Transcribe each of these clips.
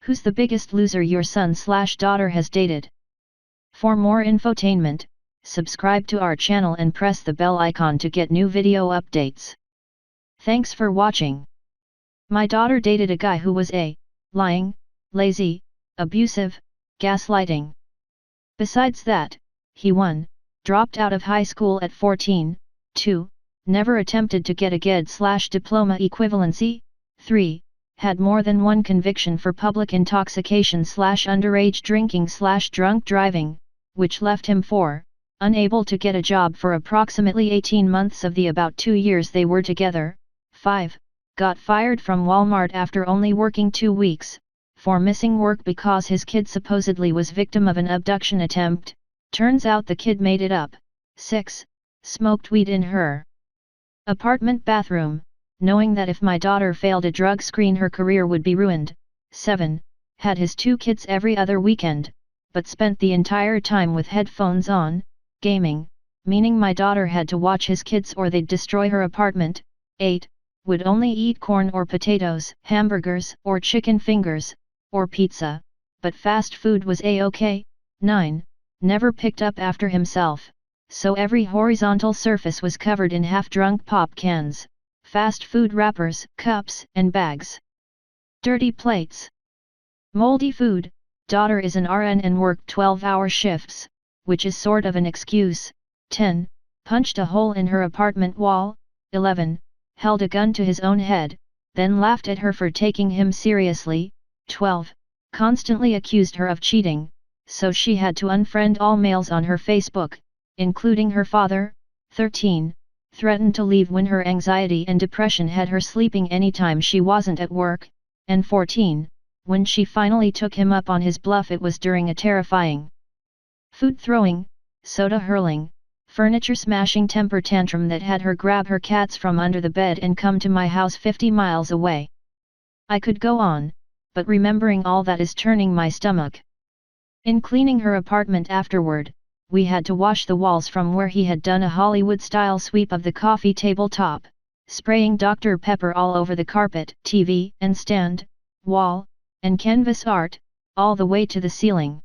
Who's the biggest loser your son/daughter has dated? For more infotainment, subscribe to our channel and press the bell icon to get new video updates. Thanks for watching. My daughter dated a guy who was lying, lazy, abusive, gaslighting. Besides that, he 1. Dropped out of high school at 14, 2. Never attempted to get a GED/diploma equivalency, 3. Had more than one conviction for public intoxication/underage drinking/drunk driving, which left him 4. Unable to get a job for approximately 18 months of the about 2 years they were together, 5. Got fired from Walmart after only working 2 weeks, 4. Missing work because his kid supposedly was victim of an abduction attempt, turns out the kid made it up, 6. Smoked weed in her apartment bathroom, knowing that if my daughter failed a drug screen her career would be ruined, 7. Had his 2 kids every other weekend, but spent the entire time with headphones on, gaming, meaning my daughter had to watch his kids or they'd destroy her apartment, 8. Would only eat corn or potatoes, hamburgers or chicken fingers, or pizza, but fast food was a-okay, 9. Never picked up after himself, so every horizontal surface was covered in half-drunk pop cans, fast food wrappers, cups and bags. Dirty plates. Moldy food. Daughter is an RN and worked 12-hour shifts, which is sort of an excuse. 10. Punched a hole in her apartment wall. 11. Held a gun to his own head, then laughed at her for taking him seriously. 12. Constantly accused her of cheating, so she had to unfriend all males on her Facebook, including her father. 13. Threatened to leave when her anxiety and depression had her sleeping anytime she wasn't at work, and 14. When she finally took him up on his bluff it was during a terrifying food throwing, soda hurling, furniture smashing temper tantrum that had her grab her cats from under the bed and come to my house 50 miles away. I could go on, but remembering all that is turning my stomach. In cleaning her apartment afterward, we had to wash the walls from where he had done a Hollywood-style sweep of the coffee table top, spraying Dr. Pepper all over the carpet, TV and stand, wall, and canvas art, all the way to the ceiling.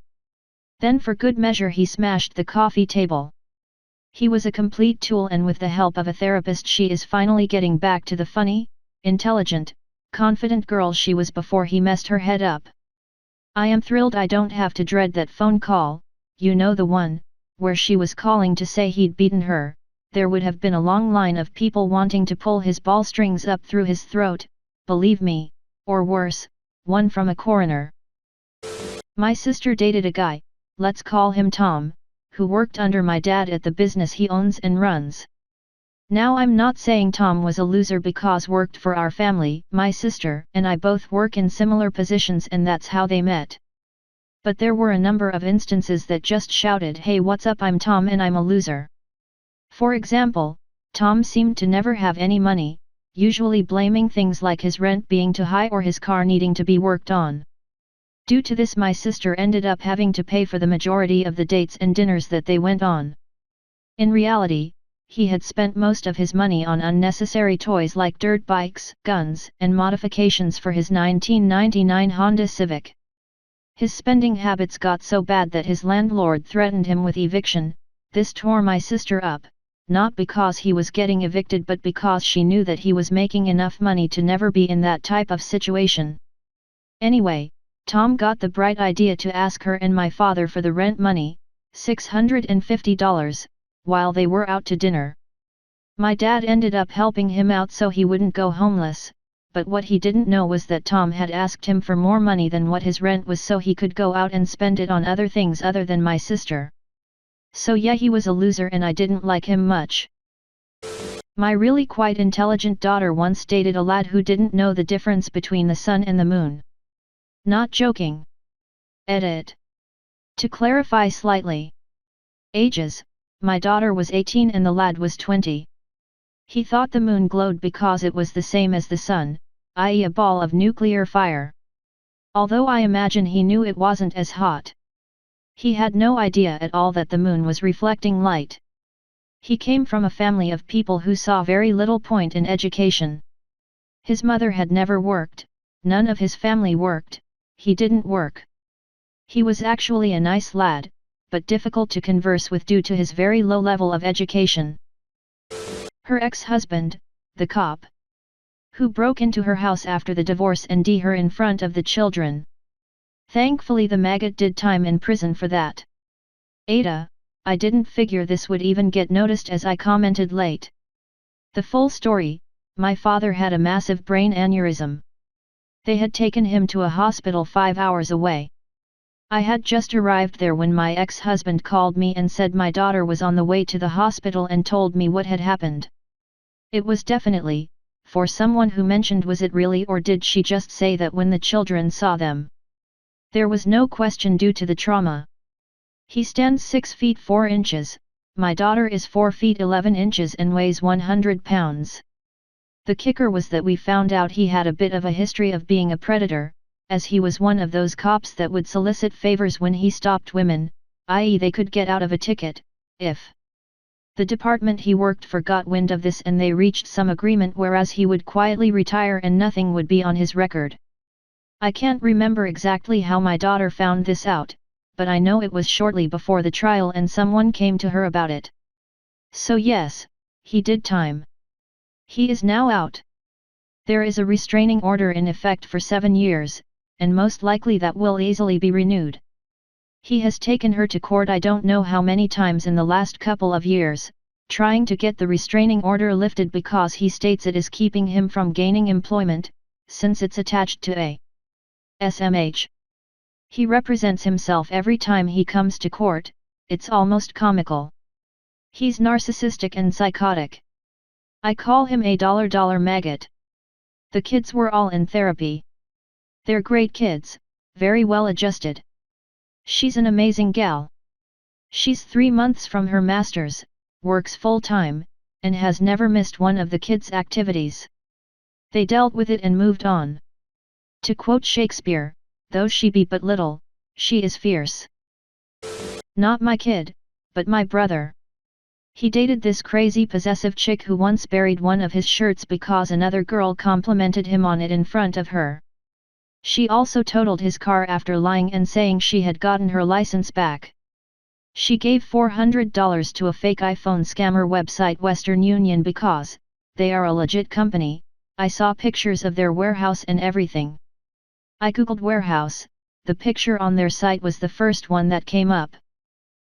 Then for good measure he smashed the coffee table. He was a complete tool and with the help of a therapist she is finally getting back to the funny, intelligent, confident girl she was before he messed her head up. I am thrilled I don't have to dread that phone call, you know the one, where she was calling to say he'd beaten her. There would have been a long line of people wanting to pull his ball strings up through his throat, believe me, or worse, one from a coroner. My sister dated a guy, let's call him Tom, who worked under my dad at the business he owns and runs. Now I'm not saying Tom was a loser because worked for our family, my sister and I both work in similar positions and that's how they met. But there were a number of instances that just shouted, hey what's up, I'm Tom and I'm a loser. For example, Tom seemed to never have any money, usually blaming things like his rent being too high or his car needing to be worked on. Due to this my sister ended up having to pay for the majority of the dates and dinners that they went on. In reality, he had spent most of his money on unnecessary toys like dirt bikes, guns, and modifications for his 1999 Honda Civic. His spending habits got so bad that his landlord threatened him with eviction. This tore my sister up, not because he was getting evicted but because she knew that he was making enough money to never be in that type of situation. Anyway, Tom got the bright idea to ask her and my father for the rent money, $650, while they were out to dinner. My dad ended up helping him out so he wouldn't go homeless, but what he didn't know was that Tom had asked him for more money than what his rent was so he could go out and spend it on other things other than my sister. So yeah, he was a loser and I didn't like him much. My really quite intelligent daughter once dated a lad who didn't know the difference between the sun and the moon. Not joking. Edit. To clarify slightly. Ages, my daughter was 18 and the lad was 20. He thought the moon glowed because it was the same as the sun, i.e. a ball of nuclear fire. Although I imagine he knew it wasn't as hot. He had no idea at all that the moon was reflecting light. He came from a family of people who saw very little point in education. His mother had never worked, none of his family worked, he didn't work. He was actually a nice lad, but difficult to converse with due to his very low level of education. Her ex-husband, the cop, who broke into her house after the divorce and d her in front of the children. Thankfully the maggot did time in prison for that. Ada, I didn't figure this would even get noticed as I commented late. The full story, my father had a massive brain aneurysm. They had taken him to a hospital 5 hours away. I had just arrived there when my ex-husband called me and said my daughter was on the way to the hospital and told me what had happened. It was definitely, for someone who mentioned was it really or did she just say that when the children saw them? There was no question due to the trauma. He stands 6 feet 4 inches, my daughter is 4 feet 11 inches and weighs 100 pounds. The kicker was that we found out he had a bit of a history of being a predator, as he was one of those cops that would solicit favors when he stopped women, i.e. they could get out of a ticket, if the department he worked for got wind of this and they reached some agreement, whereas he would quietly retire and nothing would be on his record. I can't remember exactly how my daughter found this out, but I know it was shortly before the trial and someone came to her about it. So yes, he did time. He is now out. There is a restraining order in effect for 7 years, and most likely that will easily be renewed. He has taken her to court I don't know how many times in the last couple of years, trying to get the restraining order lifted because he states it is keeping him from gaining employment, since it's attached to a SMH. He represents himself every time he comes to court, it's almost comical. He's narcissistic and psychotic. I call him a dollar maggot. The kids were all in therapy. They're great kids, very well adjusted. She's an amazing gal. She's 3 months from her master's, works full-time, and has never missed one of the kids' activities. They dealt with it and moved on. To quote Shakespeare, though she be but little, she is fierce. Not my kid, but my brother. He dated this crazy possessive chick who once buried one of his shirts because another girl complimented him on it in front of her. She also totaled his car after lying and saying she had gotten her license back. She gave $400 to a fake iPhone scammer website Western Union because they are a legit company. I saw pictures of their warehouse and everything. I googled warehouse, the picture on their site was the first one that came up.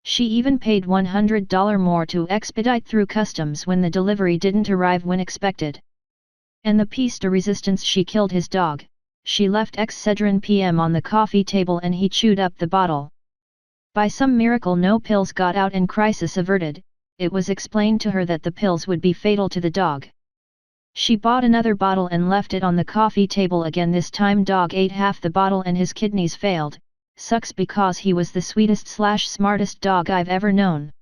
She even paid $100 more to expedite through customs when the delivery didn't arrive when expected. And the piece de resistance, she killed his dog. She left Excedrin PM on the coffee table and he chewed up the bottle. By some miracle no pills got out and crisis averted. It was explained to her that the pills would be fatal to the dog. She bought another bottle and left it on the coffee table again. This time dog ate half the bottle and his kidneys failed. Sucks because he was the sweetest/smartest dog I've ever known.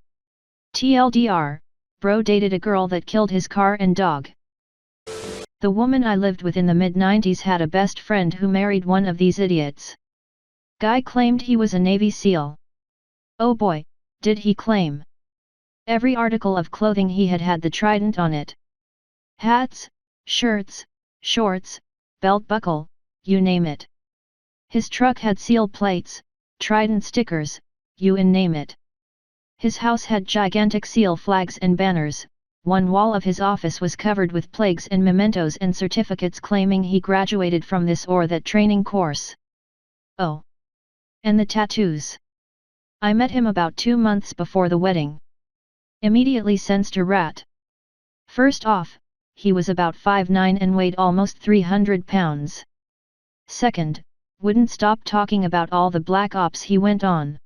TLDR, bro dated a girl that killed his car and dog. The woman I lived with in the mid-90s had a best friend who married one of these idiots. Guy claimed he was a Navy SEAL. Oh boy, did he claim. Every article of clothing he had the trident on it. Hats, shirts, shorts, belt buckle, you name it. His truck had SEAL plates, trident stickers, you name it. His house had gigantic SEAL flags and banners. One wall of his office was covered with plaques and mementos and certificates claiming he graduated from this or that training course. Oh! And the tattoos. I met him about 2 months before the wedding. Immediately sensed a rat. First off, he was about 5'9" and weighed almost 300 pounds. Second, wouldn't stop talking about all the black ops he went on.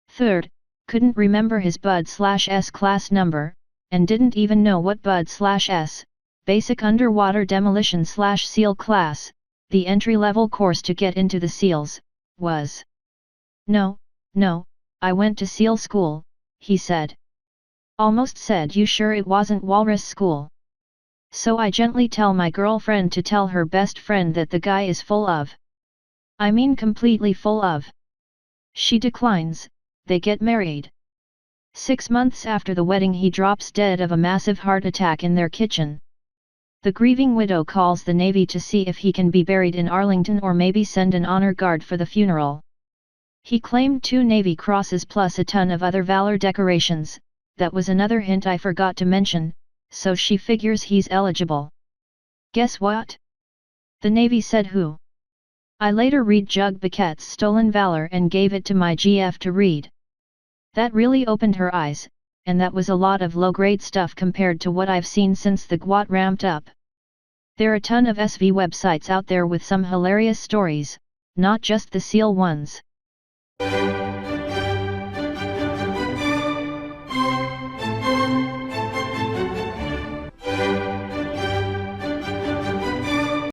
Third, couldn't remember his Bud/S class number, and didn't even know what Bud/S, Basic Underwater Demolition/SEAL class, the entry-level course to get into the SEALs, was. No, I went to SEAL school, he said. Almost said you sure it wasn't Walrus school. So I gently tell my girlfriend to tell her best friend that the guy is full of. I mean completely full of. She declines, they get married. 6 months after the wedding he drops dead of a massive heart attack in their kitchen. The grieving widow calls the Navy to see if he can be buried in Arlington or maybe send an honor guard for the funeral. He claimed 2 Navy crosses plus a ton of other valor decorations. That was another hint I forgot to mention, so she figures he's eligible. Guess what? The Navy said who? I later read Jug Baquette's Stolen Valor and gave it to my GF to read. That really opened her eyes, and that was a lot of low-grade stuff compared to what I've seen since the GWOT ramped up. There are a ton of SV websites out there with some hilarious stories, not just the SEAL ones.